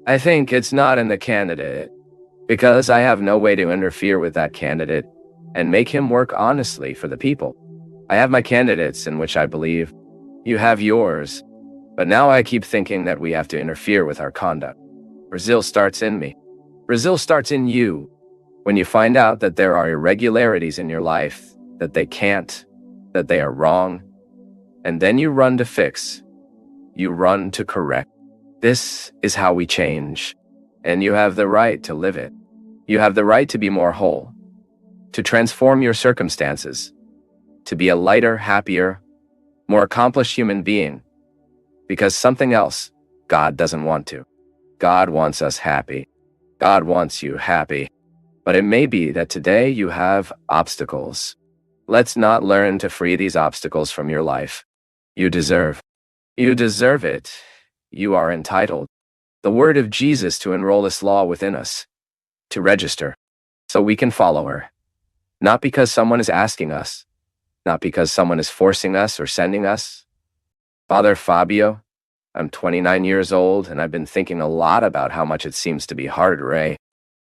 I think it's not in the candidate, because I have no way to interfere with that candidate and make him work honestly for the people. I have my candidates in which I believe. You have yours. But now I keep thinking that we have to interfere with our conduct. Brazil starts in me. Brazil starts in you. When you find out that there are irregularities in your life, that they are wrong, and then you run to fix, you run to correct. This is how we change, and you have the right to live it. You have the right to be more whole, to transform your circumstances, to be a lighter, happier, more accomplished human being, because something else, God doesn't want to. God wants us happy. God wants you happy. But it may be that today you have obstacles. Let's not learn to free these obstacles from your life. You deserve it. You are entitled. The word of Jesus to enroll this law within us, to register, so we can follow her. Not because someone is asking us, not because someone is forcing us or sending us. Father Fabio, I'm 29 years old, and I've been thinking a lot about how much it seems to be hard, Ray.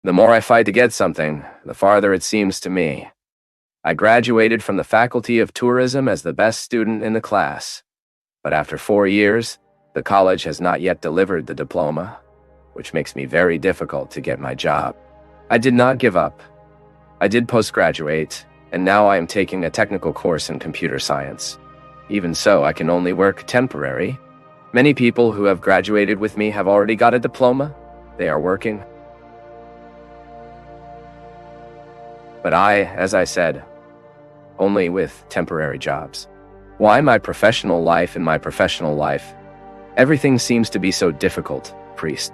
The more I fight to get something, the farther it seems to me. I graduated from the Faculty of Tourism as the best student in the class. But after 4 years, the college has not yet delivered the diploma, which makes me very difficult to get my job. I did not give up. I did postgraduate, and now I am taking a technical course in computer science. Even so, I can only work temporary. Many people who have graduated with me have already got a diploma. They are working. But I, as I said, only with temporary jobs. Why my professional life? In my professional life, everything seems to be so difficult, priest.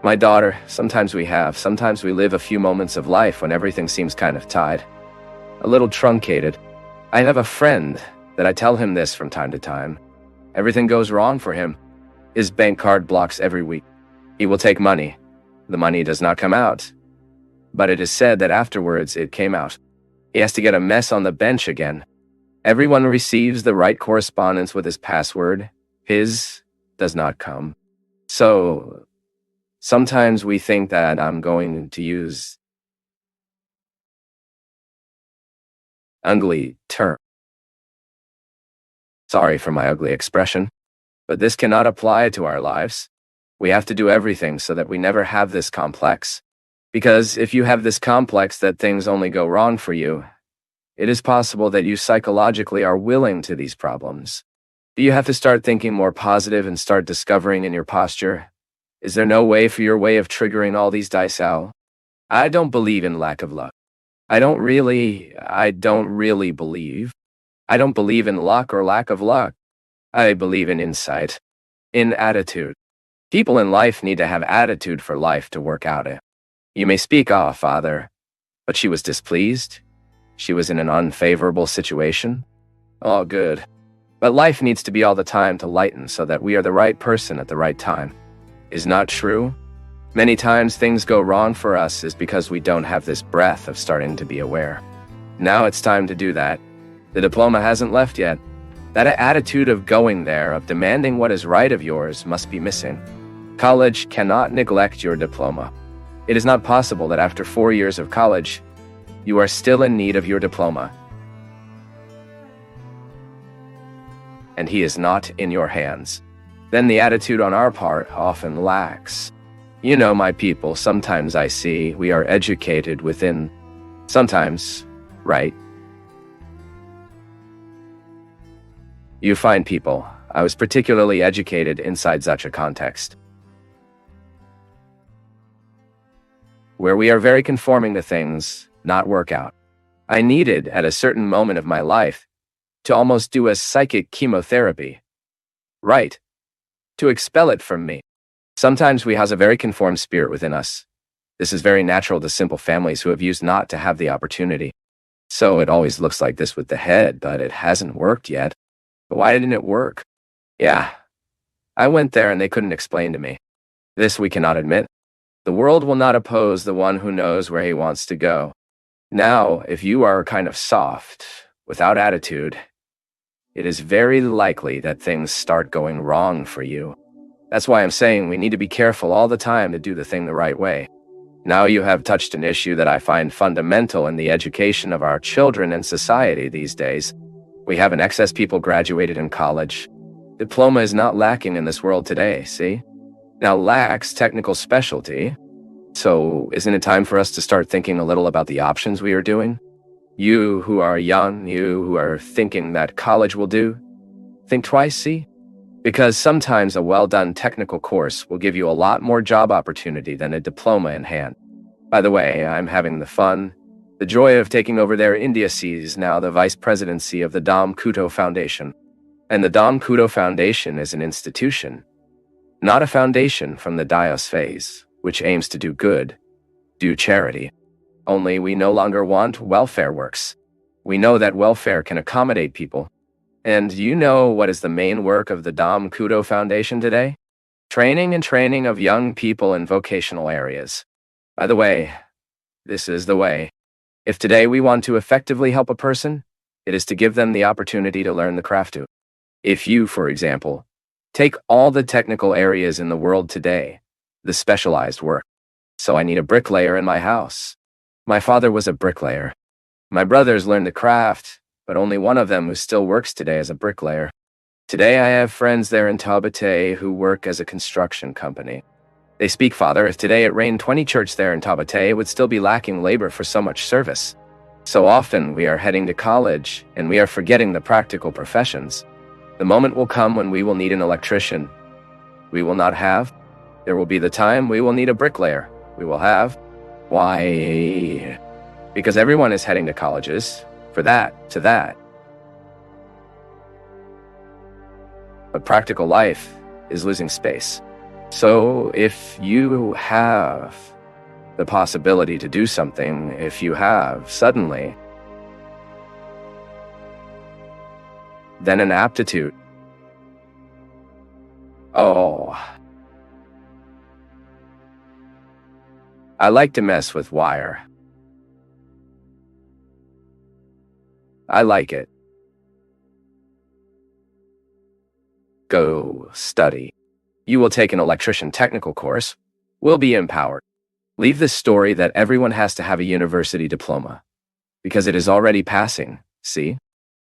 My daughter, sometimes we live a few moments of life when everything seems kind of tied, a little truncated. I have a friend that I tell him this from time to time. Everything goes wrong for him. His bank card blocks every week. He will take money. The money does not come out. But it is said that afterwards it came out. He has to get a mess on the bench again. Everyone receives the right correspondence with his password. His does not come. So sometimes we think that I'm going to use ugly term. Sorry for my ugly expression, but this cannot apply to our lives. We have to do everything so that we never have this complex. Because if you have this complex that things only go wrong for you, it is possible that you psychologically are willing to these problems. Do you have to start thinking more positive and start discovering in your posture? Is there no way for your way of triggering all these dice out? I don't believe in lack of luck. I don't really believe. I don't believe in luck or lack of luck. I believe in insight, in attitude. People in life need to have attitude for life to work out it. You may speak, Father, but she was displeased. She was in an unfavorable situation. All good. But life needs to be all the time to lighten so that we are the right person at the right time. Is not true? Many times things go wrong for us is because we don't have this breath of starting to be aware. Now it's time to do that. The diploma hasn't left yet. That attitude of going there, of demanding what is right of yours, must be missing. College cannot neglect your diploma. It is not possible that after 4 years of college, you are still in need of your diploma. And he is not in your hands. Then the attitude on our part often lacks. You know, my people, sometimes I see we are educated within, sometimes, right? You find people, I was particularly educated inside such a context, where we are very conforming to things, not work out. I needed, at a certain moment of my life, to almost do a psychic chemotherapy. Right. To expel it from me. Sometimes we house a very conformed spirit within us. This is very natural to simple families who have used not to have the opportunity. So it always looks like this with the head, but it hasn't worked yet. But why didn't it work? Yeah. I went there and they couldn't explain to me. This we cannot admit. The world will not oppose the one who knows where he wants to go. Now, if you are kind of soft, without attitude, it is very likely that things start going wrong for you. That's why I'm saying we need to be careful all the time to do the thing the right way. Now you have touched an issue that I find fundamental in the education of our children and society these days. We have an excess people graduated in college. Diploma is not lacking in this world today, see? Now lacks technical specialty. So isn't it time for us to start thinking a little about the options we are doing? You who are young, you who are thinking that college will do, think twice, see? Because sometimes a well-done technical course will give you a lot more job opportunity than a diploma in hand. By the way, I'm having the joy of taking over their India sees now the vice presidency of the Dam Kuto Foundation. And the Dam Kuto Foundation is an institution, not a foundation from the Dios phase, which aims to do good, do charity. Only we no longer want welfare works. We know that welfare can accommodate people. And you know what is the main work of the Dam Kudo Foundation today? Training and training of young people in vocational areas. By the way, this is the way. If today we want to effectively help a person, it is to give them the opportunity to learn the craft too. If you, for example, take all the technical areas in the world today, the specialized work. So I need a bricklayer in my house. My father was a bricklayer. My brothers learned the craft, but only one of them who still works today as a bricklayer. Today I have friends there in Tabate who work as a construction company. They speak, Father, if today it rained 20 church there in Tabate, it would still be lacking labor for so much service. So often we are heading to college, and we are forgetting the practical professions. The moment will come when we will need an electrician. We will not have. There will be the time we will need a bricklayer. We will have. Why? Because everyone is heading to colleges. For that, to that. But practical life is losing space. So if you have the possibility to do something, if you have suddenly, then an aptitude. Oh. I like to mess with wire. I like it. Go study. You will take an electrician technical course. Will be empowered. Leave this story that everyone has to have a university diploma. Because it is already passing, see?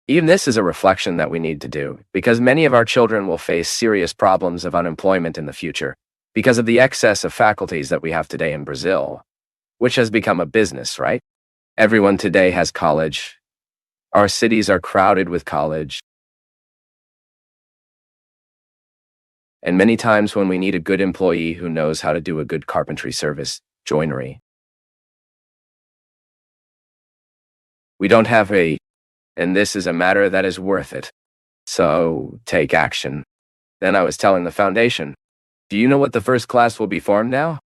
Even this is a reflection that we need to do, because many of our children will face serious problems of unemployment in the future, because of the excess of faculties that we have today in Brazil, which has become a business, right? Everyone today has college. Our cities are crowded with college. And many times when we need a good employee who knows how to do a good carpentry service, joinery, we don't have and this is a matter that is worth it. So take action. Then I was telling the foundation, do you know what the first class will be formed now?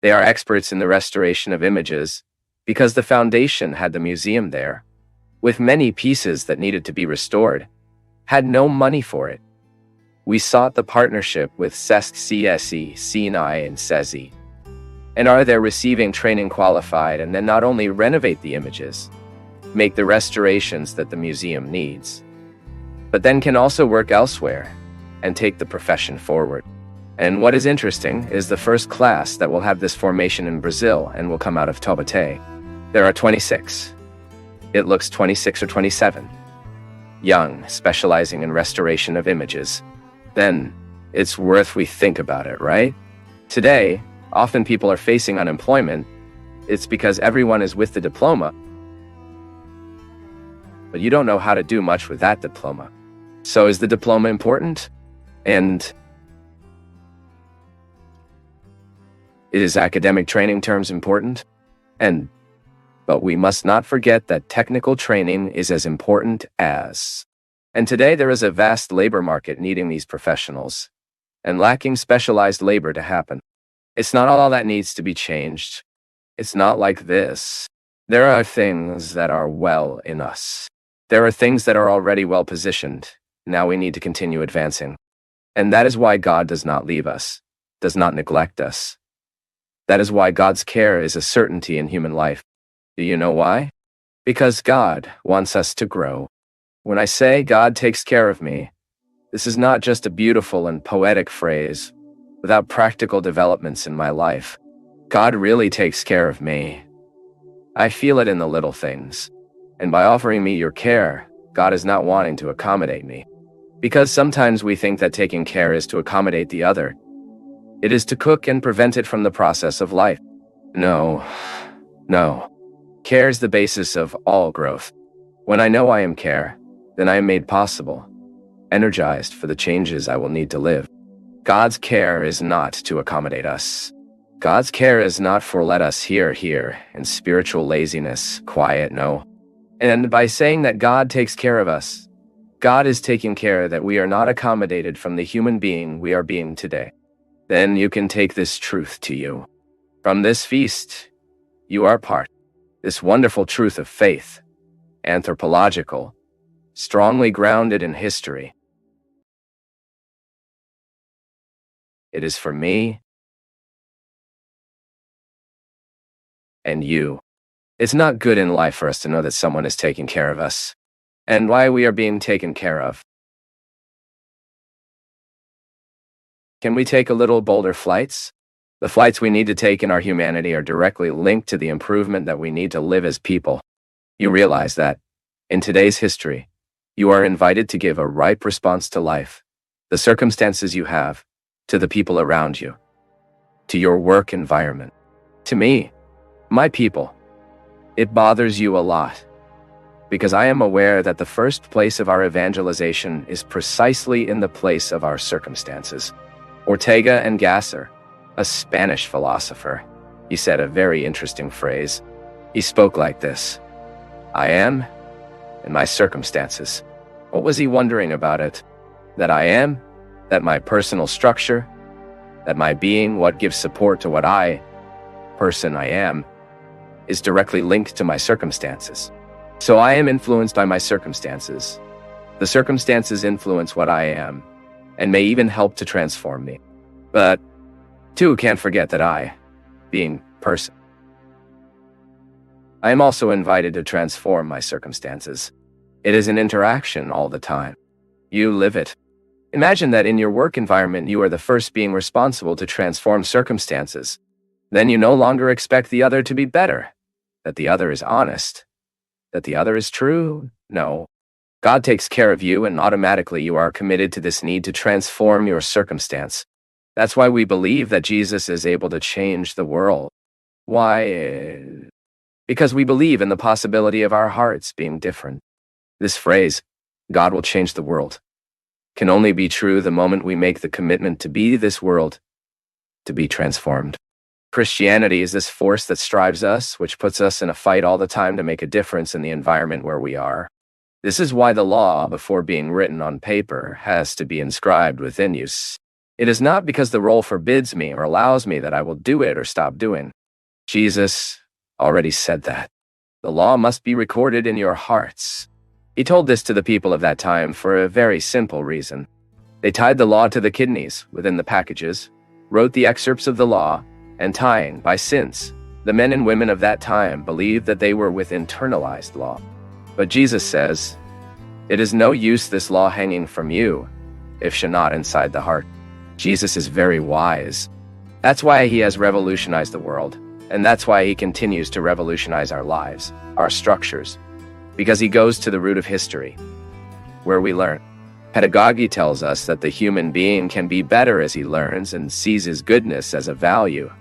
They are experts in the restoration of images, because the foundation had the museum there, with many pieces that needed to be restored, had no money for it. We sought the partnership with CESC, CSE, CNI, and SESI, and are there receiving training qualified and then not only renovate the images, make the restorations that the museum needs, but then can also work elsewhere and take the profession forward. And what is interesting is the first class that will have this formation in Brazil and will come out of Taubaté. There are 26. It looks 26 or 27. Young, specializing in restoration of images. Then it's worth we think about it, right? Today, often people are facing unemployment. It's because everyone is with the diploma, but you don't know how to do much with that diploma. So is the diploma important? And is academic training terms important? But we must not forget that technical training is as important as. And today there is a vast labor market needing these professionals and lacking specialized labor to happen. It's not all that needs to be changed. It's not like this. There are things that are well in us. There are things that are already well positioned. Now we need to continue advancing. And that is why God does not leave us, does not neglect us. That is why God's care is a certainty in human life. Do you know why? Because God wants us to grow. When I say God takes care of me, this is not just a beautiful and poetic phrase. without practical developments in my life. God really takes care of me. I feel it in the little things. And by offering me your care, God is not wanting to accommodate me. Because sometimes we think that taking care is to accommodate the other. It is to cook and prevent it from the process of life. No. Care is the basis of all growth. When I know I am care, then I am made possible, energized for the changes I will need to live. God's care is not to accommodate us. God's care is not for let us here, in spiritual laziness, quiet, no. And by saying that God takes care of us, God is taking care that we are not accommodated from the human being we are being today. Then you can take this truth to you. From this feast, you are part. This wonderful truth of faith, anthropological, strongly grounded in history. It is for me and you. It's not good in life for us to know that someone is taking care of us and why we are being taken care of. Can we take a little bolder flights? The flights we need to take in our humanity are directly linked to the improvement that we need to live as people. You realize that, in today's history, you are invited to give a ripe response to life, the circumstances you have, to the people around you, to your work environment, to me, my people. It bothers you a lot, because I am aware that the first place of our evangelization is precisely in the place of our circumstances. Ortega and Gasser, a Spanish philosopher, he said a very interesting phrase. He spoke like this: I am, and my circumstances. What was he wondering about it? That I am, that my personal structure, that my being, what gives support to what person I am, is directly linked to my circumstances. So I am influenced by my circumstances. The circumstances influence what I am, and may even help to transform me. But, too, can't forget that I, being person, I am also invited to transform my circumstances. It is an interaction all the time. You live it. Imagine that in your work environment you are the first being responsible to transform circumstances. Then you no longer expect the other to be better, that the other is honest, that the other is true. No. God takes care of you, and automatically you are committed to this need to transform your circumstance. That's why we believe that Jesus is able to change the world. Why? Because we believe in the possibility of our hearts being different. This phrase, God will change the world, can only be true the moment we make the commitment to be this world, to be transformed. Christianity is this force that strives us, which puts us in a fight all the time to make a difference in the environment where we are. This is why the law, before being written on paper, has to be inscribed within you. It is not because the role forbids me or allows me that I will do it or stop doing. Jesus already said that. The law must be recorded in your hearts. He told this to the people of that time for a very simple reason. They tied the law to the kidneys within the packages, wrote the excerpts of the law, and tying by sins. The men and women of that time believed that they were with internalized law. But Jesus says, it is no use this law hanging from you, if she not inside the heart. Jesus is very wise. That's why he has revolutionized the world, and that's why he continues to revolutionize our lives, our structures, because he goes to the root of history, where we learn. Pedagogy tells us that the human being can be better as he learns and sees his goodness as a value,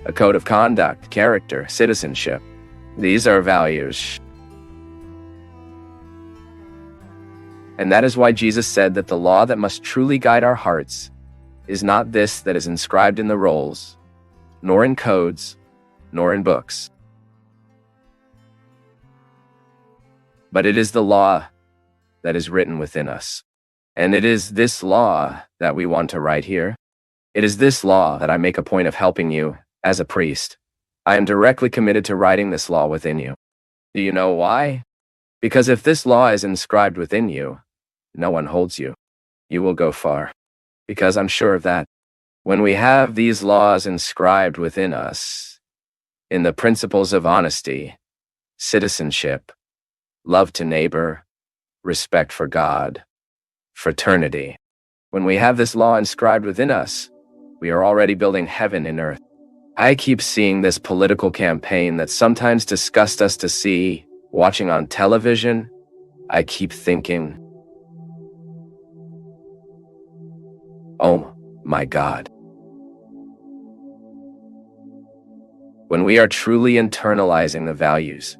a code of conduct, character, citizenship. These are values. And that is why Jesus said that the law that must truly guide our hearts is not this that is inscribed in the rolls, nor in codes, nor in books. But it is the law that is written within us. And it is this law that we want to write here. It is this law that I make a point of helping you as a priest. I am directly committed to writing this law within you. Do you know why? Because if this law is inscribed within you, no one holds you. You will go far. Because I'm sure of that. When we have these laws inscribed within us, in the principles of honesty, citizenship, love to neighbor, respect for God, fraternity. When we have this law inscribed within us, We are already building heaven in earth. I keep seeing this political campaign that sometimes disgusts us to see, watching on television. I keep thinking, oh my God. When we are truly internalizing the values